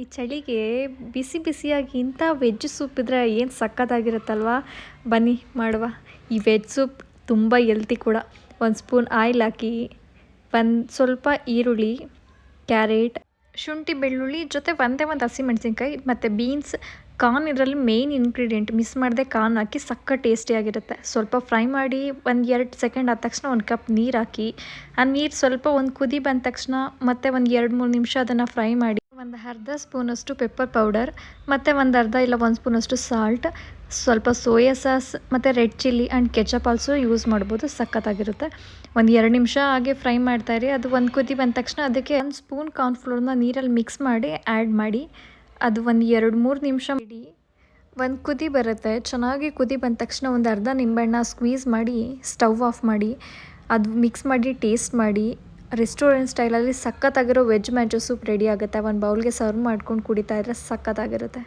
ಈ ಚಳಿಗೆ ಬಿಸಿ ಬಿಸಿಯಾಗಿ ಇಂಥ ವೆಜ್ ಸೂಪ್ ಇದ್ದರೆ ಏನು ಸಕ್ಕತ್ತಾಗಿರುತ್ತಲ್ವಾ. ಬನ್ನಿ ಮಾಡುವ. ಈ ವೆಜ್ ಸೂಪ್ ತುಂಬ ಎಲ್ತಿ ಕೂಡ. ಒಂದು ಸ್ಪೂನ್ ಆಯಿಲ್ ಹಾಕಿ, ಒಂದು ಸ್ವಲ್ಪ ಈರುಳ್ಳಿ, ಕ್ಯಾರೆಟ್, ಶುಂಠಿ ಬೆಳ್ಳುಳ್ಳಿ ಜೊತೆ ಒಂದೇ ಒಂದು ಹಸಿಮೆಣಸಿನ್ಕಾಯಿ ಮತ್ತು ಬೀನ್ಸ್, ಕಾರ್ನ್ ಇದರಲ್ಲಿ ಮೇಯ್ನ್ ಇಂಗ್ರೀಡಿಯೆಂಟ್. ಮಿಸ್ ಮಾಡದೆ ಕಾರ್ನ್ ಹಾಕಿ ಸಕ್ಕ ಟೇಸ್ಟಿಯಾಗಿರುತ್ತೆ. ಸ್ವಲ್ಪ ಫ್ರೈ ಮಾಡಿ ಒಂದು 2 ಸೆಕೆಂಡ್ ಆದ ತಕ್ಷಣ ಒಂದು ಕಪ್ ನೀರು ಹಾಕಿ, ಆ ನೀರು ಸ್ವಲ್ಪ ಒಂದು ಕುದಿ ಬಂದ ತಕ್ಷಣ ಮತ್ತೆ ಒಂದು 2-3 ನಿಮಿಷ ಅದನ್ನು ಫ್ರೈ ಮಾಡಿ, ಒಂದು ಅರ್ಧ ಸ್ಪೂನಷ್ಟು ಪೆಪ್ಪರ್ ಪೌಡರ್ ಮತ್ತು ಒಂದು ಅರ್ಧ ಇಲ್ಲ 1 ಸ್ಪೂನಷ್ಟು ಸಾಲ್ಟ್, ಸ್ವಲ್ಪ ಸೋಯಾ ಸಾಸ್ ಮತ್ತು red chilli and ketchup also use ಮಾಡ್ಬೋದು. ಸಖತ್ತಾಗಿರುತ್ತೆ. ಒಂದು 2 ನಿಮಿಷ ಹಾಗೆ ಫ್ರೈ ಮಾಡ್ತಾಯಿರಿ. ಅದು ಒಂದು ಕುದಿ ಬಂದ ತಕ್ಷಣ ಅದಕ್ಕೆ 1 ಸ್ಪೂನ್ ಕಾರ್ನ್ಫ್ಲೋರ್ನ ನೀರಲ್ಲಿ ಮಿಕ್ಸ್ ಮಾಡಿ ಆ್ಯಡ್ ಮಾಡಿ, ಅದು ಒಂದು 2-3 ನಿಮಿಷ ಇಡಿ. ಒಂದು ಕುದಿ ಬರುತ್ತೆ. ಚೆನ್ನಾಗಿ ಕುದಿ ಬಂದ ತಕ್ಷಣ ಒಂದು ಅರ್ಧ ನಿಂಬೆಹಣ್ಣ ಸ್ಕ್ವೀಸ್ ಮಾಡಿ ಸ್ಟವ್ ಆಫ್ ಮಾಡಿ, ಅದು ಮಿಕ್ಸ್ ಮಾಡಿ ಟೇಸ್ಟ್ ಮಾಡಿ. ರೆಸ್ಟೋರೆಂಟ್ ಸ್ಟೈಲಲ್ಲಿ ಸಖತ್ತಾಗಿರೋ ವೆಜ್ ಮ್ಯಾಂಚೋ ಸೂಪ್ ರೆಡಿ ಆಗುತ್ತೆ. ಒಂದು ಬೌಲ್ಗೆ ಸರ್ವ್ ಮಾಡ್ಕೊಂಡು ಕುಡಿತಾ ಇದ್ರೆ ಸಖತ್ತಾಗಿರುತ್ತೆ.